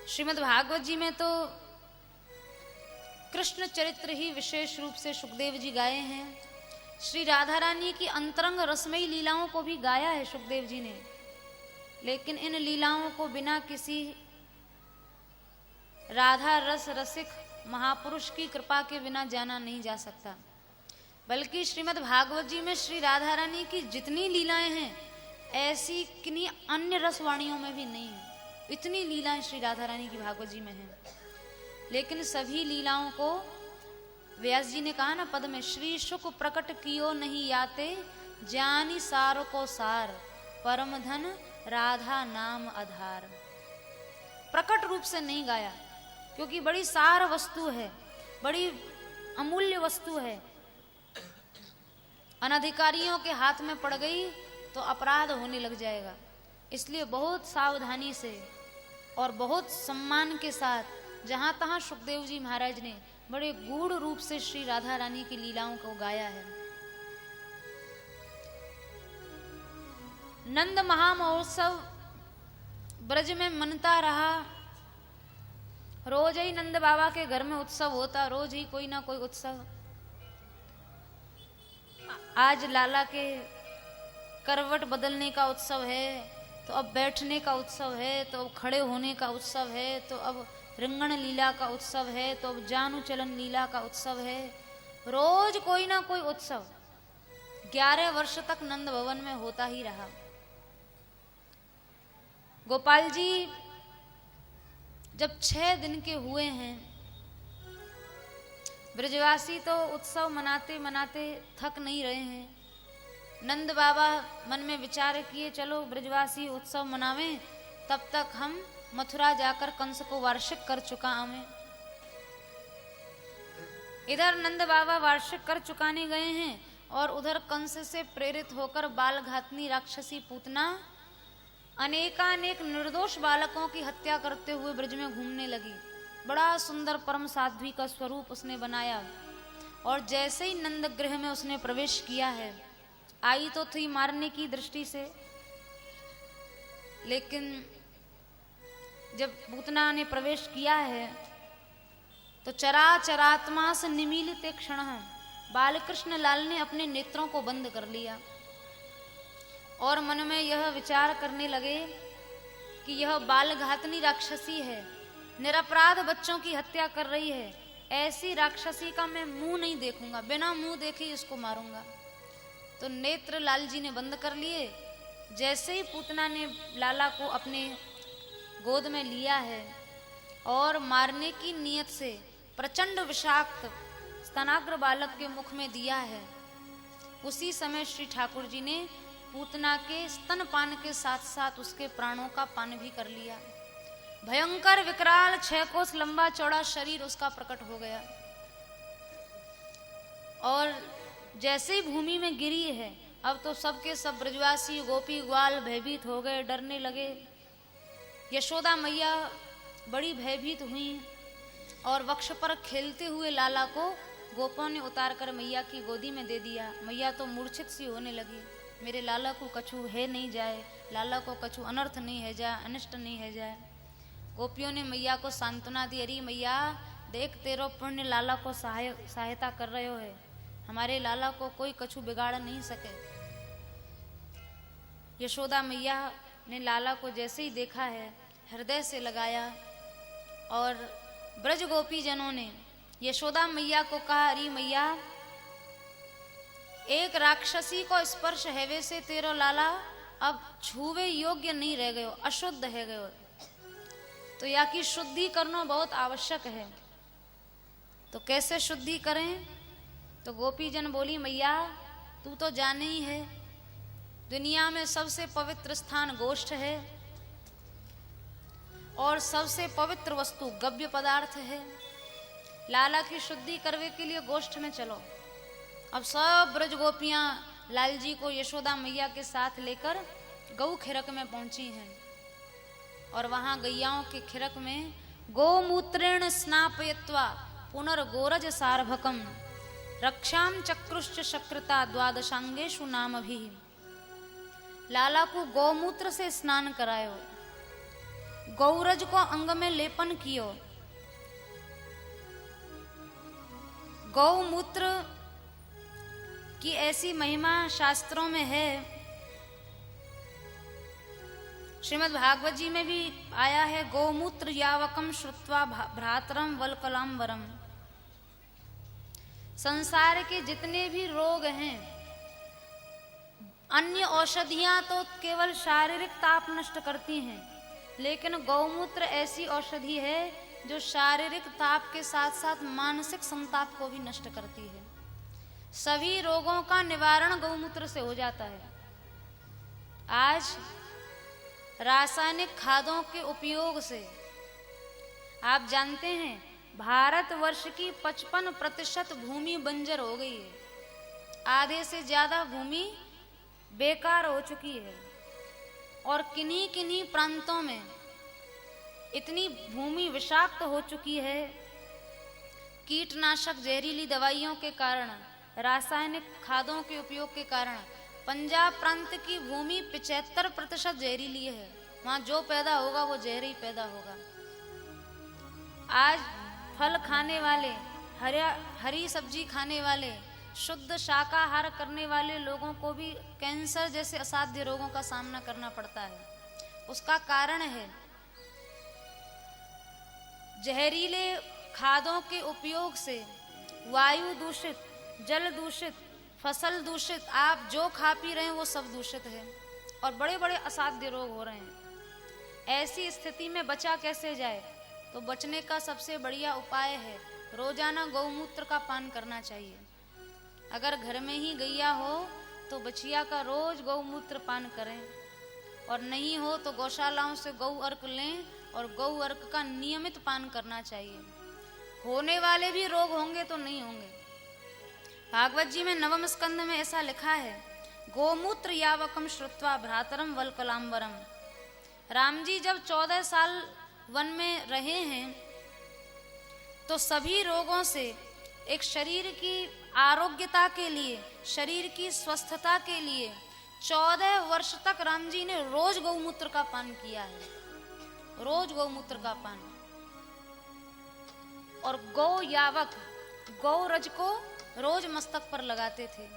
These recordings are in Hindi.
श्रीमद् भागवत जी में तो कृष्ण चरित्र ही विशेष रूप से सुखदेव जी गाए हैं। श्री राधा रानी की अंतरंग रसमयी लीलाओं को भी गाया है सुखदेव जी ने, लेकिन इन लीलाओं को बिना किसी राधा रस रसिक महापुरुष की कृपा के बिना जाना नहीं जा सकता। बल्कि श्रीमद् भागवत जी में श्री राधा रानी की जितनी लीलाएं हैं ऐसी किन्हीं अन्य रसवाणियों में भी नहीं है। इतनी लीलाएं श्री राधा रानी की भागवत जी में हैं, लेकिन सभी लीलाओं को व्यास जी ने कहा ना पद में, श्री शुक प्रकट कियो नहीं याते जानी सार को सार परम धन राधा नाम आधार। प्रकट रूप से नहीं गाया क्योंकि बड़ी सार वस्तु है, बड़ी अमूल्य वस्तु है। अनधिकारियों के हाथ में पड़ गई तो अपराध होने लग जाएगा। इसलिए बहुत सावधानी से और बहुत सम्मान के साथ जहां तहां सुखदेव जी महाराज ने बड़े गूढ़ रूप से श्री राधा रानी की लीलाओं को गाया है। नंद महामहोत्सव ब्रज में मनता रहा। रोज ही नंद बाबा के घर में उत्सव होता, रोज ही कोई ना कोई उत्सव। आज लाला के करवट बदलने का उत्सव है, तो अब बैठने का उत्सव है, तो अब खड़े होने का उत्सव है, तो अब रिंगण लीला का उत्सव है, तो अब जानु चलन लीला का उत्सव है। रोज कोई ना कोई उत्सव 11 वर्ष तक नंद भवन में होता ही रहा। गोपाल जी जब 6 दिन के हुए हैं, ब्रजवासी तो उत्सव मनाते मनाते थक नहीं रहे हैं। नंद बाबा मन में विचार किए, चलो ब्रजवासी उत्सव मनावें, तब तक हम मथुरा जाकर कंस को वार्षिक कर चुका हमें। इधर नंद बाबा वार्षिक कर चुकाने गए हैं और उधर कंस से प्रेरित होकर बाल घातनी राक्षसी पूतना अनेकानेक निर्दोष बालकों की हत्या करते हुए ब्रज में घूमने लगी। बड़ा सुंदर परम साध्वी का स्वरूप उसने बनाया और जैसे ही नंद गृह में उसने प्रवेश किया है, आई तो थी मारने की दृष्टि से, लेकिन जब पूतना ने प्रवेश किया है तो चराचरात्मा से निमीलित एक क्षण बालकृष्ण लाल ने अपने नेत्रों को बंद कर लिया और मन में यह विचार करने लगे कि यह बाल घातनी राक्षसी है, निरपराध बच्चों की हत्या कर रही है। ऐसी राक्षसी का मैं मुंह नहीं देखूंगा, बिना मुंह देखे इसको मारूंगा। तो नेत्र लाल जी ने बंद कर लिए। जैसे ही पूतना ने लाला को अपने गोद में लिया है और मारने की नियत से प्रचंड विषाक्त स्तनाग्र बालक के मुख में दिया है, उसी समय श्री ठाकुर जी ने पूतना के स्तनपान के साथ साथ उसके प्राणों का पान भी कर लिया। भयंकर विकराल 6 कोस लंबा चौड़ा शरीर उसका प्रकट हो गया और जैसे ही भूमि में गिरी है, अब तो सबके सब ब्रजवासी गोपी ग्वाल भयभीत हो गए, डरने लगे। यशोदा मैया बड़ी भयभीत हुई और वक्ष पर खेलते हुए लाला को गोपों ने उतार कर मैया की गोदी में दे दिया। मैया तो मूर्छित सी होने लगी, मेरे लाला को कछु है नहीं जाए, लाला को कछु अनर्थ नहीं है जाए, अनिष्ट नहीं है जाए। गोपियों ने मैया को सांत्वना दी, अरे मैया देख तेरो पुण्य लाला को सहायता कर रहे हो है, हमारे लाला को कोई कछु बिगाड़ नहीं सके। यशोदा मैया ने लाला को जैसे ही देखा है हृदय से लगाया और ब्रज गोपी जनों ने यशोदा मैया को कहा, अरे मैया एक राक्षसी को स्पर्श हेवे से तेरो लाला अब छूवे योग्य नहीं रह गयो, अशुद्ध है गयो, तो या की शुद्धि करना बहुत आवश्यक है। तो कैसे शुद्धि करें? तो गोपी जन बोली, मैया तू तो जाने ही है दुनिया में सबसे पवित्र स्थान गोष्ठ है और सबसे पवित्र वस्तु गव्य पदार्थ है। लाला की शुद्धि करने के लिए गोष्ठ में चलो। अब सब ब्रज गोपियां लाल जी को यशोदा मैया के साथ लेकर गौ खिरक में पहुंची हैं और वहां गैयाओं के खिरक में गोमूत्रेण स्नापयत्वा पुनर्गोरज सार्भकम रक्षाम चक्रुश्च शक्रता द्वादशांगेषु नाम भी। लाला को गौमूत्र से स्नान करायो। गौरज को अंग में लेपन कियो। गौमूत्र की ऐसी महिमा शास्त्रों में है, श्रीमद् भागवत जी में भी आया है, गौमूत्र यावकम श्रुत्वा भ्रातरम वल्कलांबरम। संसार के जितने भी रोग हैं, अन्य औषधियां तो केवल शारीरिक ताप नष्ट करती हैं, लेकिन गौमूत्र ऐसी औषधि है जो शारीरिक ताप के साथ साथ मानसिक संताप को भी नष्ट करती है। सभी रोगों का निवारण गौमूत्र से हो जाता है। आज रासायनिक खादों के उपयोग से आप जानते हैं भारतवर्ष की 55% भूमि बंजर हो गई है। आधे से ज्यादा भूमि बेकार हो चुकी है और किन्हीं किन्हीं प्रांतों में इतनी भूमि विषाक्त हो चुकी है, कीटनाशक जहरीली दवाइयों के कारण, रासायनिक खादों के उपयोग के कारण। पंजाब प्रांत की भूमि 75% जहरीली है। वहां जो पैदा होगा वो जहर ही पैदा होगा। आज फल खाने वाले, हरी सब्जी खाने वाले, शुद्ध शाकाहार करने वाले लोगों को भी कैंसर जैसे असाध्य रोगों का सामना करना पड़ता है। उसका कारण है जहरीले खादों के उपयोग से वायु दूषित, जल दूषित, फसल दूषित। आप जो खा पी रहे हैं वो सब दूषित है और बड़े बड़े असाध्य रोग हो रहे हैं। ऐसी स्थिति में बचा कैसे जाए? तो बचने का सबसे बढ़िया उपाय है रोजाना गौमूत्र का पान करना चाहिए। अगर घर में ही गैया हो तो बछिया का रोज गौमूत्र पान करें, और नहीं हो तो गौशालाओं से गौ अर्क लें और गौ अर्क का नियमित पान करना चाहिए। होने वाले भी रोग होंगे तो नहीं होंगे। भागवत जी में नवम स्कंद में ऐसा लिखा है, गोमूत्र यावकम श्रुत्वा भ्रातरम वल्कलांबरम। राम जी जब 14 साल वन में रहे हैं तो सभी रोगों से, एक शरीर की आरोग्यता के लिए, शरीर की स्वस्थता के लिए 14 वर्ष तक राम जी ने रोज गौमूत्र का पान किया है, रोज गौमूत्र का पान। और गौ यावक, गौ रज को रोज मस्तक पर लगाते थे।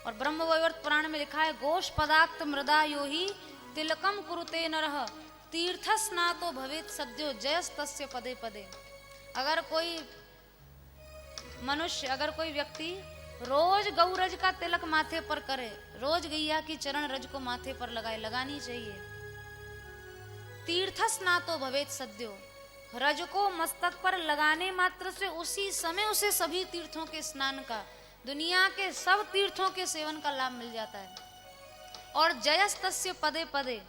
और ब्रह्म वैवर्त पुराण में लिखा है, गोश पदाक्त मृदा योहि तिलकम कुरुते नरः तीर्थ स्नातो भवेत सद्यो जयस्तस्य पदे पदे। अगर कोई मनुष्य, अगर कोई व्यक्ति रोज गौरज का तिलक माथे पर करे, रोज गैया की चरण रज को माथे पर लगाए, लगानी चाहिए। तीर्थ स्नातो भवेत सद्यो, रज को मस्तक पर लगाने मात्र से उसी समय उसे सभी तीर्थों के स्नान का, दुनिया के सब तीर्थों के सेवन का लाभ मिल जाता है। और जयस्तस्य पदे पदे,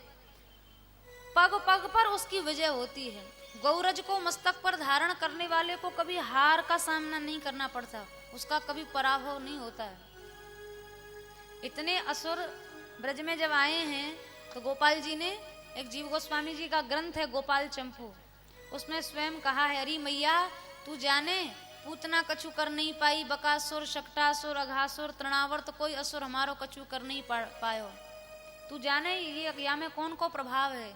पग पग पर उसकी विजय होती है। गौरज को मस्तक पर धारण करने वाले को कभी हार का सामना नहीं करना पड़ता, उसका कभी पराभव नहीं होता है। इतने असुर ब्रज में जब आए हैं तो गोपाल जी ने, एक जीव गोस्वामी जी का ग्रंथ है गोपाल चंपू, उसमें स्वयं कहा है, अरे मैया तू जाने पूतना कछु कर नहीं पाई, बकासुर, शकटासुर, अघासुर, तृणावर्त, कोई असुर हमारो कछु कर नहीं पायो। तू जाने ये या में कौन को प्रभाव है?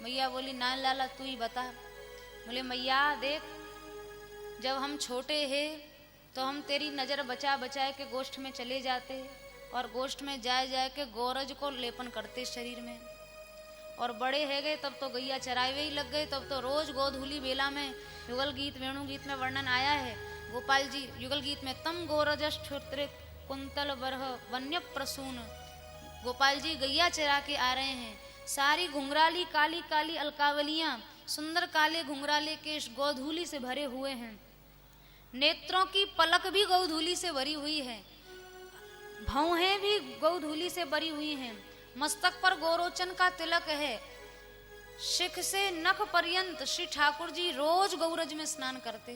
मैया बोली, नान लाला तू ही बता। बोले, मैया देख, जब हम छोटे हैं तो हम तेरी नज़र बचा बचाए के गोष्ठ में चले जाते और गोष्ठ में जाए जाए के गोरज को लेपन करते शरीर में। और बड़े है गए तब तो गैया चराए हुए ही लग गए, तब तो रोज गोधूली बेला में युगल गीत, वेणु गीत में वर्णन आया है गोपाल जी युगल गीत में, तम गोरजष्ठुत्रित कुंतल बरह वन्य प्रसून। गोपाल जी गैया चरा के आ रहे हैं, सारी घुंघराली काली काली अलकावलियां, सुंदर काले घुंघराले केश गोधूली से भरे हुए हैं, नेत्रों की पलक भी गोधूली से भरी हुई है, भौहें भी गोधूली से भरी हुई हैं, मस्तक पर गोरोचन का तिलक है, शिख से नख पर्यंत श्री ठाकुर जी रोज गौरज में स्नान करते।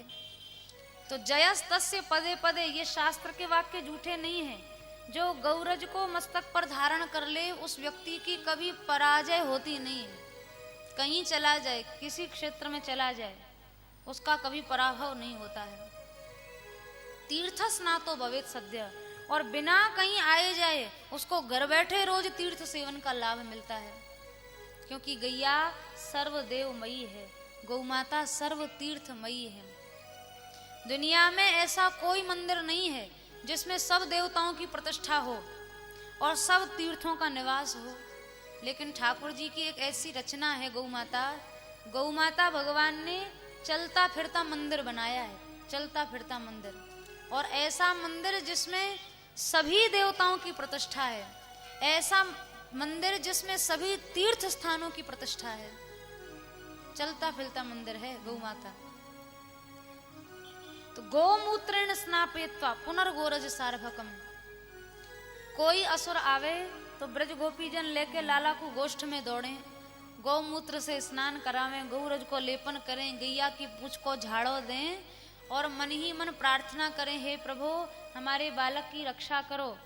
तो जयस तस्य पदे पदे, ये शास्त्र के वाक्य झूठे नहीं हैं। जो गौरज को मस्तक पर धारण कर ले उस व्यक्ति की कभी पराजय होती नहीं है। कहीं चला जाए, किसी क्षेत्र में चला जाए, उसका कभी पराभव नहीं होता है। तीर्थ स्नातो भवेत सद्य, और बिना कहीं आए जाए उसको घर बैठे रोज तीर्थ सेवन का लाभ मिलता है। क्योंकि गैया सर्वदेवमयी है, गौ माता सर्व तीर्थमयी है। दुनिया में ऐसा कोई मंदिर नहीं है जिसमें सब देवताओं की प्रतिष्ठा हो और सब तीर्थों का निवास हो, लेकिन ठाकुर जी की एक ऐसी रचना है गौ माता। गौ माता भगवान ने चलता फिरता मंदिर बनाया है, चलता फिरता मंदिर, और ऐसा मंदिर जिसमें सभी देवताओं की प्रतिष्ठा है, ऐसा मंदिर जिसमें सभी तीर्थ स्थानों की प्रतिष्ठा है, चलता फिरता मंदिर है गौ माता। तो गोमूत्रेण स्नापयित्वा पुनर्गोरज सार्वभकम। कोई असुर आवे तो ब्रज गोपीजन लेके लाला को गोष्ठ में दौड़े, गौमूत्र से स्नान करावें, गौरज को लेपन करें, गैया की पूंछ को झाड़ो दें और मन ही मन प्रार्थना करें, हे प्रभु हमारे बालक की रक्षा करो।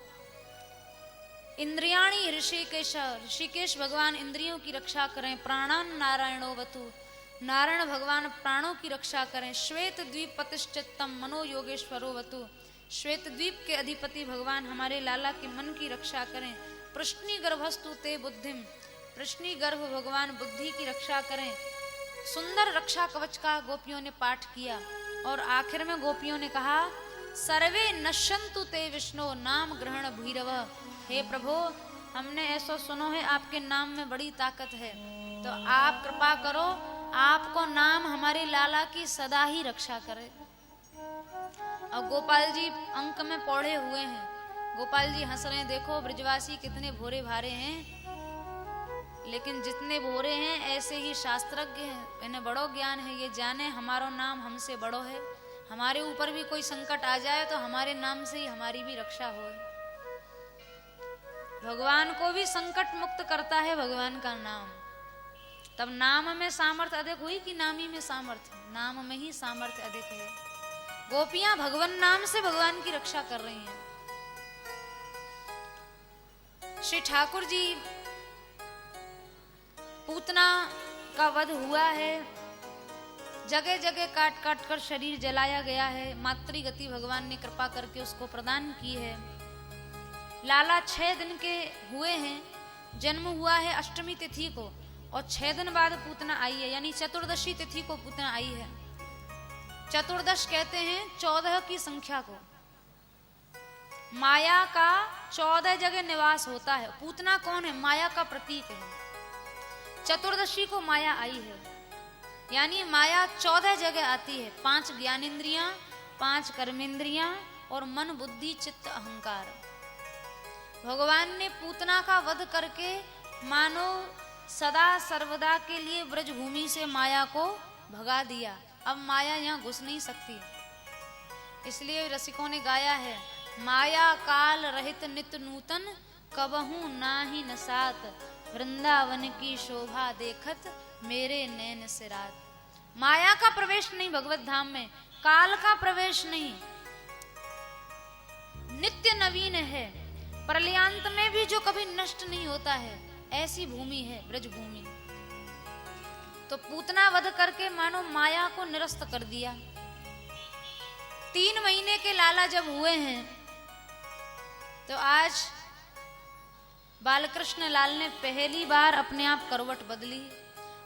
इंद्रियाणी ऋषिकेश, ऋषिकेश भगवान इंद्रियों की रक्षा करें। प्राणान नारायणो वतु, नारायण भगवान प्राणों की रक्षा करें। श्वेत द्वीप पतिश्चित्तम मनो योगेश्वरो वतु, श्वेत द्वीप के अधिपति भगवान हमारे लाला के मन की रक्षा करें। प्रश्नी गर्भस्तु ते बुद्धिम, प्रश्नी गर्भ भगवान बुद्धि की रक्षा करें। सुंदर रक्षा कवच का गोपियों ने पाठ किया और आखिर में गोपियों ने कहा, सर्वे नश्यन्तु ते विष्णु नाम ग्रहण भैरव। हे प्रभु हमने ऐसा सुनो है आपके नाम में बड़ी ताकत है, तो आप कृपा करो, आपको नाम हमारे लाला की सदा ही रक्षा करे। और गोपाल जी अंक में पौड़े हुए हैं, गोपाल जी हंस रहे हैं, देखो ब्रजवासी कितने भोरे भारे हैं, लेकिन जितने भोरे हैं ऐसे ही शास्त्रज्ञ हैं, इन्हें बड़ो ज्ञान है, ये जाने हमारो नाम हमसे बड़ो है, हमारे ऊपर भी कोई संकट आ जाए तो हमारे नाम से ही हमारी भी रक्षा हो। भगवान को भी संकट मुक्त करता है भगवान का नाम। तब नाम में सामर्थ्य अधिक हुई कि नामी में सामर्थ्य? नाम में ही सामर्थ्य अधिक है। गोपियां भगवान नाम से भगवान की रक्षा कर रही हैं। श्री ठाकुर जी, पूतना का वध हुआ है, जगह जगह काट काट कर शरीर जलाया गया है, मातृ गति भगवान ने कृपा करके उसको प्रदान की है। लाला 6 दिन के हुए हैं, जन्म हुआ है अष्टमी तिथि को और 6 दिन बाद पूतना आई है, यानी चतुर्दशी तिथि को पूतना आई है। चतुर्दश कहते हैं 14 की संख्या को। माया का 14 जगह निवास होता है। पूतना कौन है? माया का प्रतीक है। चतुर्दशी को माया आई है, यानी माया 14 जगह आती है। 5 ज्ञानेंद्रियां, 5 कर्मेंद्रियां और मन बुद्धि चित्त अहंकार। भगवान ने पूतना का वध करके मानो सदा सर्वदा के लिए ब्रजभूमि से माया को भगा दिया। अब माया यहाँ घुस नहीं सकती, इसलिए रसिकों ने गाया है, माया काल रहित नित्य नूतन, कबहू नाही नसात, वृंदावन की शोभा देखत मेरे नैन से रात। माया का प्रवेश नहीं भगवत धाम में, काल का प्रवेश नहीं, नित्य नवीन है, प्रलयांत में भी जो कभी नष्ट नहीं होता है, ऐसी भूमि है ब्रजभूमि। तो पूतना वध करके मानो माया को निरस्त कर दिया। 3 महीने के लाला जब हुए हैं तो आज बालकृष्ण लाल ने पहली बार अपने आप करवट बदली।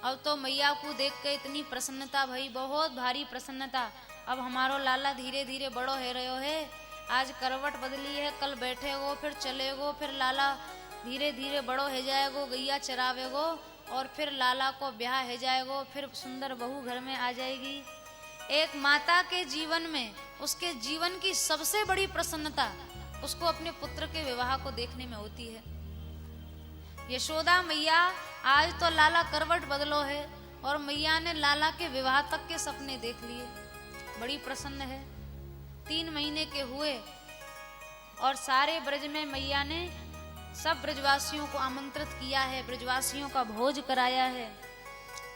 अब तो मैया को देख के इतनी प्रसन्नता भई, बहुत भारी प्रसन्नता। अब हमारो लाला धीरे धीरे बड़ो है रहो है, आज करवट बदली है, कल बैठेगो फिर चलेगो, फिर लाला धीरे धीरे बड़ो है जाएगो, गैया चरावेगो और फिर लाला को ब्याह है जाएगो, फिर सुंदर बहू घर में आ जाएगी। एक माता के जीवन में उसके जीवन की सबसे बड़ी प्रसन्नता उसको अपने पुत्र के विवाह को देखने में होती है। यशोदा मैया आज तो लाला करवट बदलो है और मैया ने लाला के विवाह तक के सपने देख लिए, बड़ी प्रसन्न है। 3 महीने के हुए और सारे ब्रज में मैया ने सब ब्रजवासियों को आमंत्रित किया है, ब्रजवासियों का भोज कराया है,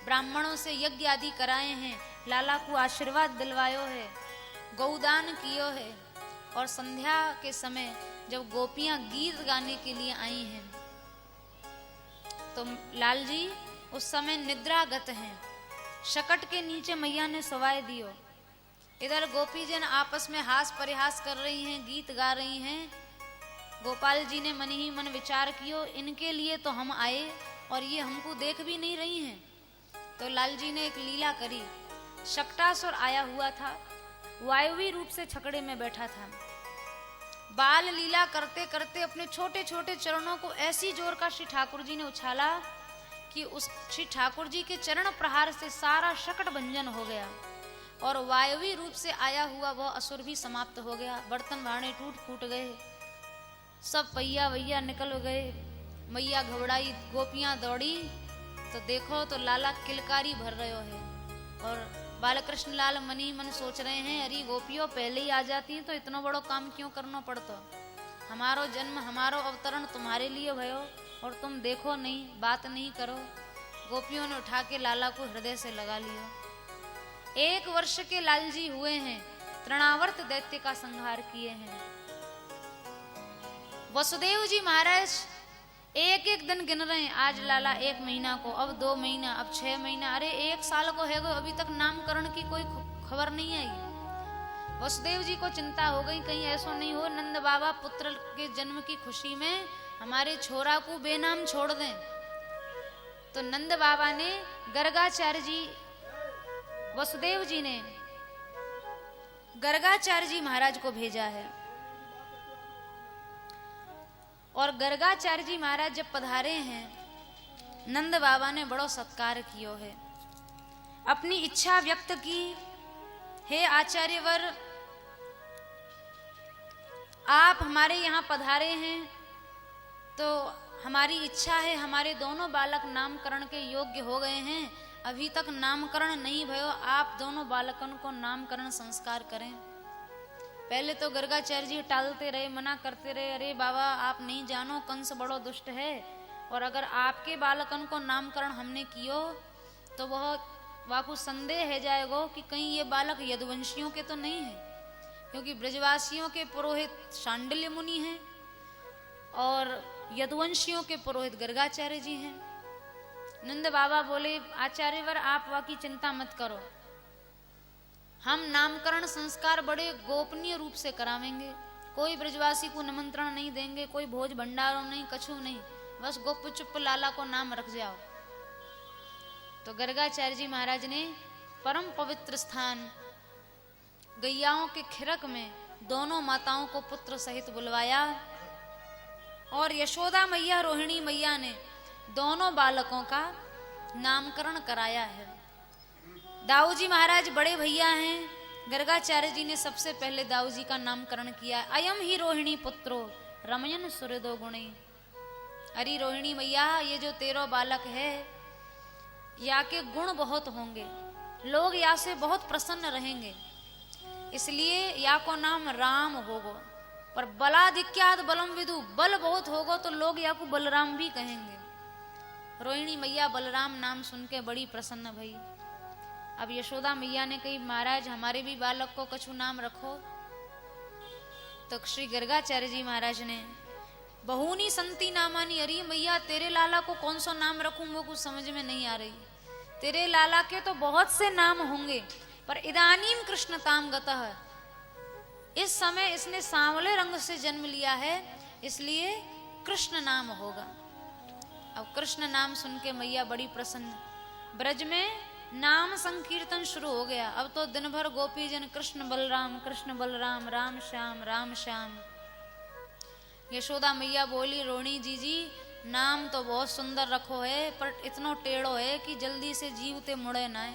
ब्राह्मणों से यज्ञ आदि कराए हैं, लाला को आशीर्वाद दिलवायो है, गौदान कियो है। और संध्या के समय जब गोपियां गीत गाने के लिए आई हैं तो लाल जी उस समय निद्रागत हैं, शकट के नीचे मैया ने सवाए दियो। इधर गोपीजन आपस में हास परिहास कर रही हैं, गीत गा रही हैं। गोपाल जी ने मन ही मन विचार कियो, इनके लिए तो हम आए और ये हमको देख भी नहीं रही हैं। तो लाल जी ने एक लीला करी। शक्टासुर आया हुआ था, वायवी रूप से छकड़े में बैठा था। बाल लीला करते करते अपने छोटे छोटे चरणों को ऐसी जोर का श्री ठाकुर जी ने उछाला कि उस श्री ठाकुर जी के चरण प्रहार से सारा शकट भंजन हो गया और वायवी रूप से आया हुआ वह असुर भी समाप्त हो गया। बर्तन भाड़े टूट फूट गए, सब पहिया वैया निकल गए। मैया घबराई, गोपियां दौड़ी तो देखो तो लाला किलकारी भर रहे है और बालकृष्ण लाल मनी मन सोच रहे हैं, अरे गोपियों पहले ही आ जाती हैं तो इतना बड़ो काम क्यों करना पड़ता। हमारो जन्म हमारो अवतरण तुम्हारे लिए भयो और तुम देखो नहीं, बात नहीं करो। गोपियों ने उठा के लाला को हृदय से लगा लिया। 1 वर्ष के लाल जी हुए हैं, तृणावर्त दैत्य का संहार किए हैं। वसुदेव जी महाराज एक एक दिन गिन रहे हैं। आज लाला 1 महीना को, अब 2 महीना, अब 6 महीना, अरे 1 साल को है गो, अभी तक नामकरण की कोई खबर नहीं आई। वसुदेव जी को चिंता हो गई, कहीं ऐसा नहीं हो नंद बाबा पुत्र के जन्म की खुशी में हमारे छोरा को बेनाम छोड़ दें। तो नंद बाबा ने गर्गाचार्य जी, वसुदेव जी ने गर्गाचार्य जी महाराज को भेजा है और गर्गाचार्य जी महाराज जब पधारे हैं, नंद बाबा ने बड़ो सत्कार कियो है, अपनी इच्छा व्यक्त की। हे आचार्यवर, आप हमारे यहाँ पधारे हैं तो हमारी इच्छा है, हमारे दोनों बालक नामकरण के योग्य हो गए हैं, अभी तक नामकरण नहीं भयो, आप दोनों बालकन को नामकरण संस्कार करें। पहले तो गर्गाचार्य जी टालते रहे, मना करते रहे, अरे बाबा आप नहीं जानो कंस बड़ो दुष्ट है और अगर आपके बालकन को नामकरण हमने कियो तो वह वाकु संदेह है जाएगा कि कहीं ये बालक यदुवंशियों के तो नहीं है, क्योंकि ब्रजवासियों के पुरोहित शांडिल्य मुनि हैं और यदुवंशियों के पुरोहित गर्गाचार्य जी हैं। नंद बाबा बोले, आचार्यवर आप वाकी चिंता मत करो, हम नामकरण संस्कार बड़े गोपनीय रूप से करावेंगे, कोई ब्रजवासी को निमंत्रण नहीं देंगे, कोई भोज भंडारों नहीं, कछु नहीं, बस गुप चुप लाला को नाम रख जाओ। तो गर्गाचार्य जी महाराज ने परम पवित्र स्थान गैयाओं के खिरक में दोनों माताओं को पुत्र सहित बुलवाया और यशोदा मैया रोहिणी मैया ने दोनों बालकों का नामकरण कराया है। दाऊ जी महाराज बड़े भैया हैं, गर्गाचार्य जी ने सबसे पहले दाऊ जी का नामकरण किया। अयम ही रोहिणी पुत्रो रमयन सुहृदो गुणे। अरे रोहिणी मैया, ये जो 13 बालक है या के गुण बहुत होंगे, लोग या से बहुत प्रसन्न रहेंगे, इसलिए या को नाम राम होगो। पर बलाधिक्याद बलम विदु, बल बहुत होगो तो लोग या को बलराम भी कहेंगे। रोहिणी मैया बलराम नाम सुन के बड़ी प्रसन्न भई। अब यशोदा मैया ने कही, महाराज हमारे भी बालक को कछु नाम रखो। तो श्री गर्गाचार्य जी महाराज ने बहुनी संति नामानी, अरे मैया तेरे लाला को कौन सा नाम रखूं वो कुछ समझ में नहीं आ रही। तेरे लाला के तो बहुत से नाम होंगे, पर इदानीम कृष्णताम गतः, इस समय इसने सांवले रंग से जन्म लिया है, इसलिए कृष्ण नाम होगा। अब कृष्ण नाम सुन के मैया बड़ी प्रसन्न। ब्रज में नाम संकीर्तन शुरू हो गया। अब तो दिन भर गोपी जन कृष्ण बलराम, राम श्याम। यशोदा मैया बोली, रोहिणी जी नाम तो बहुत सुंदर रखो है, पर इतना टेढ़ो है कि जल्दी से जीवते मुड़े नाए।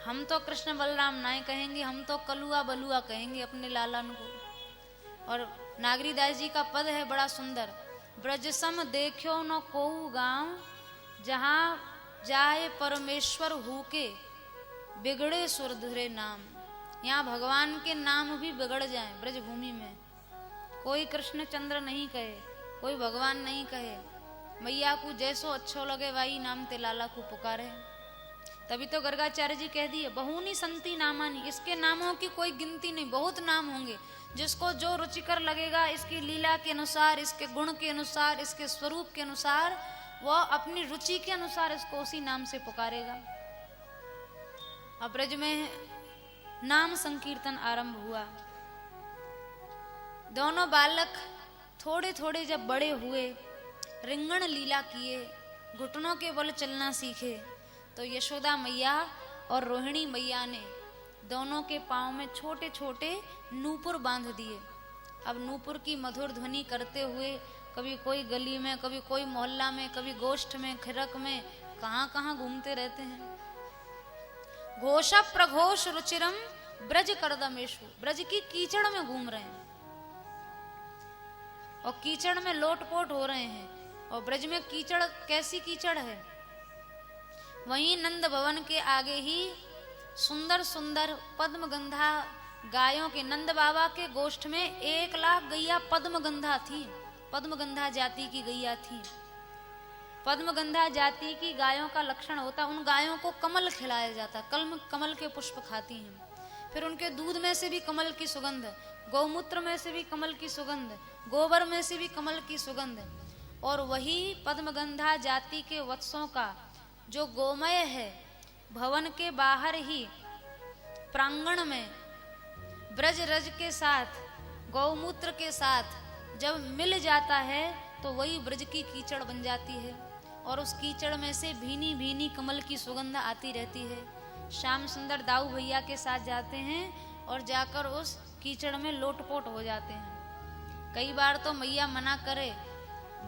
हम तो कृष्ण बलराम नाए कहेंगे, हम तो कलुआ बलुआ कहेंगे अपने लालन को। और नागरीदास जी का पद है बड़ा सुंदर, ब्रज सम देखो न कोऊ गांव, जहां जाए परमेश्वर हुके बिगड़े सुरधुरे नाम। यहाँ भगवान के नाम भी बिगड़ जाए ब्रज भूमि में, कोई कृष्ण चंद्र नहीं कहे, कोई भगवान नहीं कहे, मैया को जैसो अच्छो लगे वाई नाम ते लाला को पुकारे। तभी तो गर्गाचार्य जी कह दिए, बहुनी संति नामानी, इसके नामों की कोई गिनती नहीं, बहुत नाम होंगे, जिसको जो रुचिकर लगेगा, इसकी लीला के अनुसार, इसके गुण के अनुसार, इसके स्वरूप के अनुसार, वह अपनी रुचि के अनुसार इसको उसी नाम से पुकारेगा। अब ब्रज में नाम संकीर्तन आरंभ हुआ। दोनों बालक थोड़े थोड़े जब बड़े हुए, रिंगण लीला किए, घुटनों के बल चलना सीखे। तो यशोदा मैया और रोहिणी मैया ने दोनों के पाँव में छोटे छोटे नूपुर बांध दिए। अब नूपुर की मधुर ध्वनि करते हुए कभी कोई गली में, कभी कोई मोहल्ला में, कभी गोष्ठ में, खिरक में, कहाँ कहाँ घूमते रहते हैं। घोष प्रघोष रुचिरम ब्रज करदमेशु, ब्रज की कीचड़ में घूम रहे हैं और कीचड़ में लोटपोट हो रहे हैं। और ब्रज में कीचड़ कैसी कीचड़ है। वहीं नंद भवन के आगे ही सुंदर सुंदर पद्मगंधा गायों के, नंद बाबा के गोष्ठ में 1 लाख गैया पद्मगंधा थी। पद्मगंधा जाति की गैया थी। पद्मगंधा जाति की गायों का लक्षण होता, उन गायों को कमल खिलाया जाता, कमल के पुष्प खाती हैं। फिर उनके दूध में से भी कमल की सुगंध, गौमूत्र में से भी कमल की सुगंध, गोबर में से भी कमल की सुगंध। और वही पद्मगंधा जाति के वत्सों का जो गोमय है, भवन के बाहर ही प्रांगण में ब्रज रज के साथ, गौमूत्र के साथ जब मिल जाता है तो वही ब्रज की कीचड़ बन जाती है। और उस कीचड़ में से भीनी भीनी कमल की सुगंध आती रहती है। श्याम सुंदर दाऊ भैया के साथ जाते हैं और जाकर उस कीचड़ में लोटपोट हो जाते हैं। कई बार तो मैया मना करे,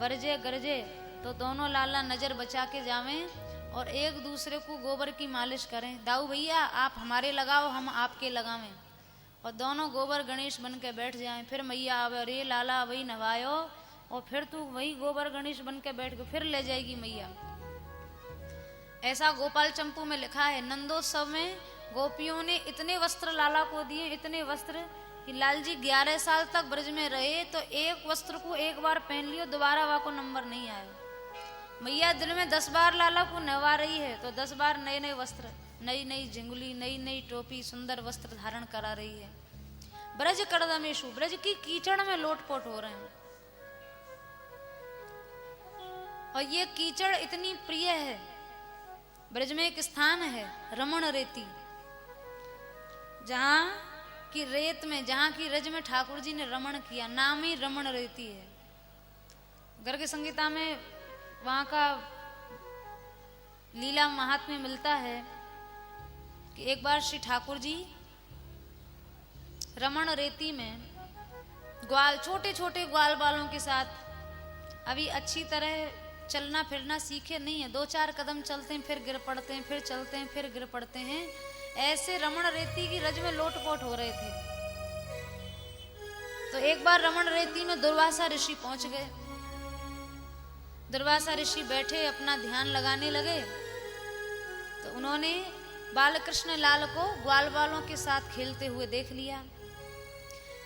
बरजे गरजे, तो दोनों लाला नजर बचा के जावें और एक दूसरे को गोबर की मालिश करें। दाऊ भैया आप हमारे लगाओ, हम आपके लगावें, और दोनों गोबर गणेश बन के बैठ जाएं। फिर मैया आवे, अरे लाला वही नवायो, और फिर तू वही गोबर गणेश बन के बैठ के फिर ले जाएगी मैया। ऐसा गोपाल चंपू में लिखा है। नंदोत्सव में गोपियों ने इतने वस्त्र लाला को दिए, इतने वस्त्र कि लाल जी 11 साल तक ब्रज में रहे तो एक वस्त्र को एक बार पहन लियो, दोबारा वहाँ को नंबर नहीं आया। मैया दिन में 10 बार लाला को नहवा रही है तो 10 बार नए नए वस्त्र, नई नई झिंगुली, नई नई टोपी, सुंदर वस्त्र धारण करा रही है। ब्रज करदमेशु, ब्रज की कीचड़ में लोटपोट हो रहे हैं। और ये कीचड़ इतनी प्रिय है। ब्रज में एक स्थान है रमण रेती, जहां की रेत में, जहां की रज में ठाकुर जी ने रमण किया, नाम ही रमण रेती है। गर्ग संगीता में वहां का लीला महात्म्य मिलता है कि एक बार श्री ठाकुर जी रमण रेती में ग्वाल, छोटे छोटे ग्वाल बालों के साथ, अभी अच्छी तरह चलना फिरना सीखे नहीं है, 2-4 कदम चलते हैं फिर गिर पड़ते हैं, फिर चलते हैं फिर गिर पड़ते हैं, ऐसे रमण रेती की रज में लोटपोट हो रहे थे। तो एक बार रमण रेती में दुर्वासा ऋषि पहुंच गए। दुर्वासा ऋषि बैठे अपना ध्यान लगाने लगे तो उन्होंने बालकृष्ण लाल को ग्वाल बालों के साथ खेलते हुए देख लिया।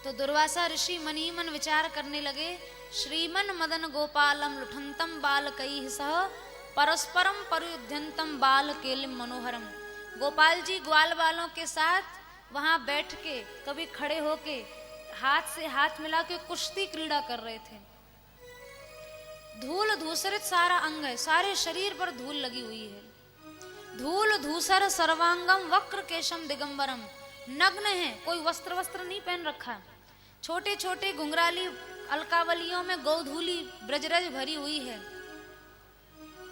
तो दुर्वासा ऋषि मन ही मन विचार करने लगे, श्रीमन मदन गोपालम लुठंतम बालकैः सह परस्परम परियुध्यंतम बाल केलिम मनोहरम। गोपाल जी ग्वाल बालों के साथ वहां बैठ के, कभी खड़े होके, हाथ से हाथ मिला के कुश्ती क्रीड़ा कर रहे थे। धूल धूसरित सारा अंग है, सारे शरीर पर धूल लगी हुई है। धूल धूसर सर्वांगम वक्र केशम दिगंबरम, नग्न है, कोई वस्त्र नहीं पहन रखा। छोटे छोटे घुंघराली अलकावलियों में गौधूली ब्रजरज भरी हुई है।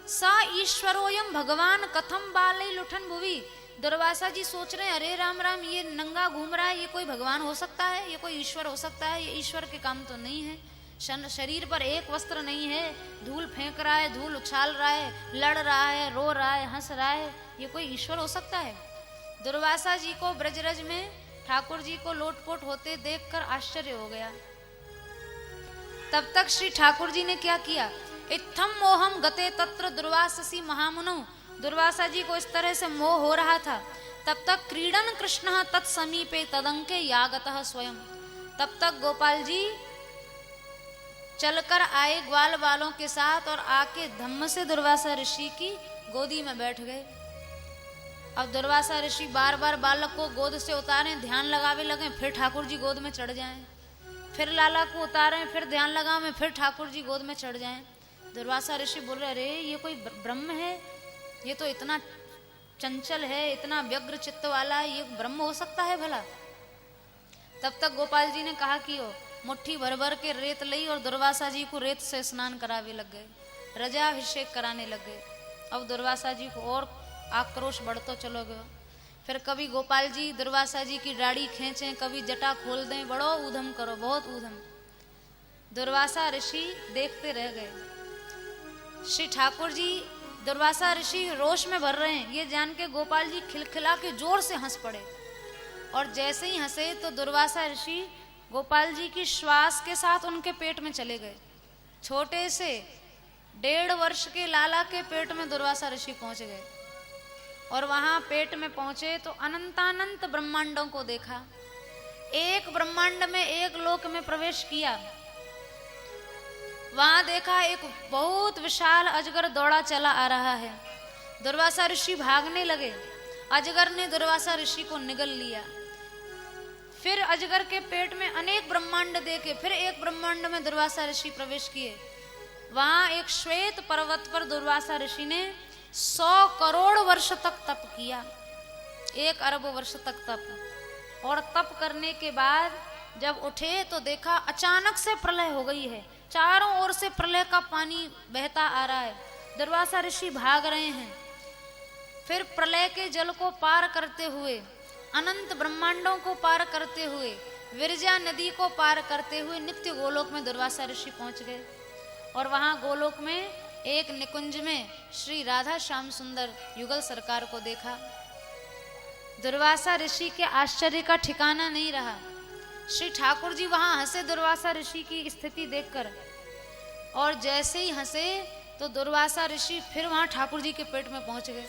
सा ईश्वरोयम भगवान कथम बाले लुठन भुवि। दुर्वासा जी सोच रहे हैं, अरे राम राम, ये नंगा घूम रहा है, ये कोई भगवान हो सकता है, ये कोई ईश्वर हो सकता है? ये ईश्वर के काम तो नहीं है। शरीर पर एक वस्त्र नहीं है, धूल फेंक रहा है, धूल उछाल रहा है, लड़ रहा है, रो रहा है, हंस रहा है, ये कोई ईश्वर हो सकता है? दुर्वासा जी को ब्रजरज में ठाकुर जी को लोटपोट होते देखकर आश्चर्य हो गया। तब तक श्री ठाकुर जी ने क्या किया, इत्थम मोहम गते तत्र दुर्वाससी महामुनो। दुर्वासा जी को इस तरह से मोह हो रहा था। तब तक क्रीडन कृष्ण तत्समीपे तदंके यागतः स्वयं। तब तक गोपाल जी चलकर आए ग्वाल बालों के साथ और आके धम्म से दुर्वासा ऋषि की गोदी में बैठ गए। अब दुर्वासा ऋषि बार बार बालक को गोद से उतारें, ध्यान लगावे लगे, फिर ठाकुर जी गोद में चढ़ जाएं, फिर लाला को उतारें, फिर ध्यान लगावें, फिर ठाकुर जी गोद में चढ़ जाएं। दुर्वासा ऋषि बोल रहे, अरे ये कोई ब्रह्म है, ये तो इतना चंचल है, इतना व्यग्र चित्त वाला है, ये ब्रह्म हो सकता है भला? तब तक गोपाल जी ने कहा कि मुट्ठी भर भर के रेत ली और दुर्वासा जी को रेत से स्नान करावे लग गए। रजाभिषेक कराने लग गए। अब दुर्वासा जी को और आक्रोश बढ़ता चलो गया। फिर कभी गोपाल जी दुर्वासा जी की दाढ़ी खींचें, कभी जटा खोल दें, बड़ो ऊधम करो, बहुत ऊधम। दुर्वासा ऋषि देखते रह गए। श्री ठाकुर जी दुर्वासा ऋषि रोष में भर रहे हैं, ये जान के गोपाल जी खिलखिला के जोर से हंस पड़े। और जैसे ही हंसे तो दुर्वासा ऋषि गोपाल जी की श्वास के साथ उनके पेट में चले गए। छोटे से 1.5 वर्ष के लाला के पेट में दुर्वासा ऋषि पहुंच गए। और वहां पेट में पहुंचे तो अनंतानंत ब्रह्मांडों को देखा। एक ब्रह्मांड में, एक लोक में प्रवेश किया। वहां देखा एक बहुत विशाल अजगर दौड़ा चला आ रहा है। दुर्वासा ऋषि भागने लगे। अजगर ने दुर्वासा ऋषि को निगल लिया। फिर अजगर के पेट में अनेक ब्रह्मांड देखे। फिर एक ब्रह्मांड में दुर्वासा ऋषि प्रवेश किए। वहां एक श्वेत पर्वत पर दुर्वासा ऋषि ने 100 करोड़ वर्ष तक तप किया, 1 अरब वर्ष तक तप। और तप करने के बाद जब उठे तो देखा अचानक से प्रलय हो गई है। चारों ओर से प्रलय का पानी बहता आ रहा है। दुर्वासा ऋषि भाग रहे हैं। फिर प्रलय के जल को पार करते हुए, अनंत ब्रह्मांडों को पार करते हुए, विरजा नदी को पार करते हुए नित्य गोलोक में दुर्वासा ऋषि पहुंच गए। और वहां गोलोक में एक निकुंज में श्री राधा श्याम सुंदर युगल सरकार को देखा। दुर्वासा ऋषि के आश्चर्य का ठिकाना नहीं रहा। श्री ठाकुर जी वहां हंसे दुर्वासा ऋषि की स्थिति देखकर। और जैसे ही हंसे तो दुर्वासा ऋषि फिर वहां ठाकुर जी के पेट में पहुंच गए।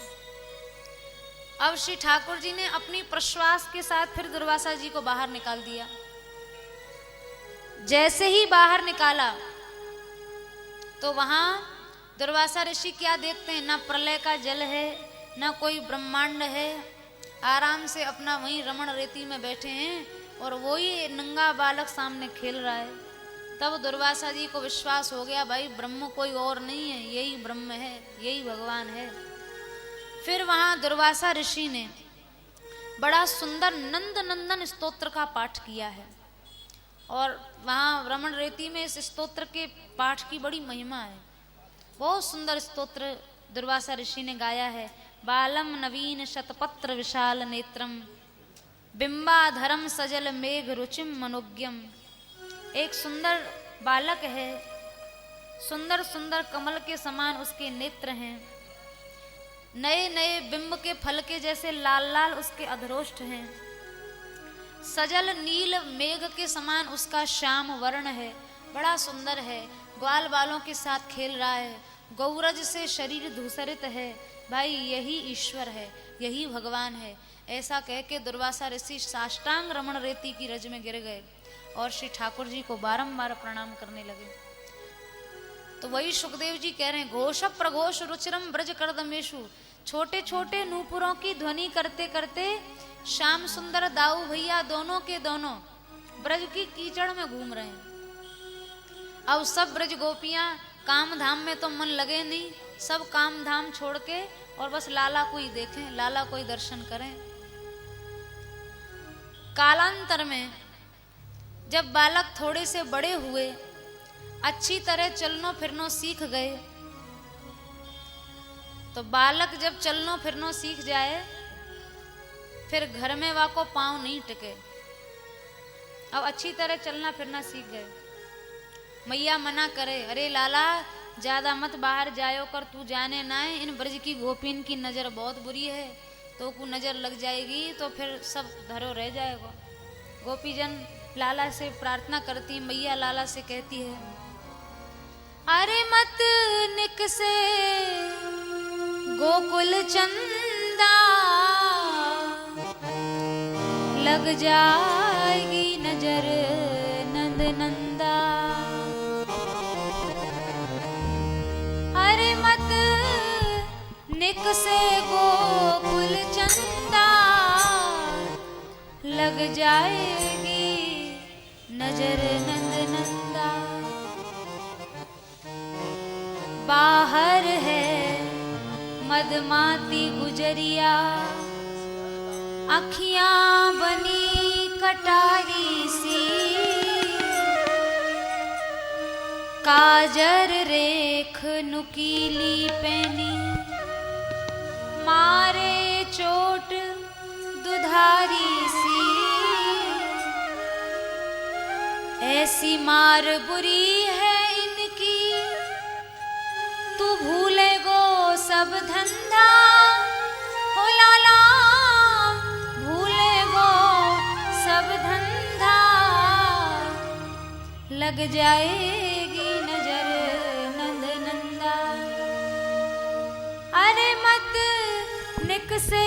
अब श्री ठाकुर जी ने अपनी प्रश्वास के साथ फिर दुर्वासा जी को बाहर निकाल दिया। जैसे ही बाहर निकाला तो वहां दुर्वासा ऋषि क्या देखते हैं, ना प्रलय का जल है, ना कोई ब्रह्मांड है। आराम से अपना वहीं रमण रेती में बैठे हैं और वही नंगा बालक सामने खेल रहा है। तब दुर्वासा जी को विश्वास हो गया, भाई ब्रह्म कोई और नहीं है, यही ब्रह्म है, यही भगवान है। फिर वहां दुर्वासा ऋषि ने बड़ा सुंदर नंद नंदन स्तोत्र का पाठ किया है। और वहां रमण रेती में इस स्तोत्र के पाठ की बड़ी महिमा है। बहुत सुंदर स्तोत्र दुर्वासा ऋषि ने गाया है। बालम नवीन शतपत्र विशाल नेत्रम बिंबाधरम सजल मेघ रुचिम मनोज्ञम। एक सुंदर बालक है, सुंदर सुंदर कमल के समान उसके नेत्र हैं, नए नए बिंब के फल के जैसे लाल लाल उसके अधरोष्ठ हैं, सजल नील मेघ के समान उसका श्याम वर्ण है, बड़ा सुंदर है। ग्वाल बालों के साथ खेल रहा है, गौरज से शरीर धूसरित है। भाई यही ईश्वर है, यही भगवान है। ऐसा कह के दुर्वासा ऋषि साष्टांग रमण रेती की रज में गिर गए और श्री ठाकुर जी को बारंबार प्रणाम करने लगे। तो वही सुखदेव जी कह रहे हैं, घोष प्रघोष रुचिरम ब्रज करदमेशु। छोटे छोटे नूपुरों की ध्वनि करते करते श्याम सुंदर दाऊ भैया दोनों के दोनों ब्रज की कीचड़ में घूम रहे हैं। अब सब ब्रज गोपियां काम धाम में तो मन लगे नहीं, सब काम धाम छोड़ के और बस लाला को ही देखें, लाला को ही दर्शन करें। कालांतर में जब बालक थोड़े से बड़े हुए, अच्छी तरह चलनो फिरनो सीख गए, तो बालक जब चलनो फिरनो सीख जाए फिर घर में वाको पांव नहीं टिके। अब अच्छी तरह चलना फिरना सीख गए। मैया मना करे, अरे लाला ज्यादा मत बाहर जायो कर, तू जाने ना है, इन ब्रज की गोपीन की नजर बहुत बुरी है, तो को नजर लग जाएगी तो फिर सब धरो रह जाएगा। गोपीजन लाला से प्रार्थना करती, मैया लाला से कहती है, अरे मत निकसे गोकुल चंदा, लग जाएगी नजर नंद नंदा। अरे मत निकसे गोकुल चंदा, लग जाएगी नजर नंद नंदा। बाहर है मदमाती गुजरिया, अखियां बनी कटारी सी, काजर रेख नुकीली पैनी, मारे चोट दुधारी सी, ऐसी मार बुरी है इनकी, तू भूले गो सब धंधा, हो लाला भूले गो सब धंधा, लग जाएगी नजर नंद नंदा। अरे मत निकसे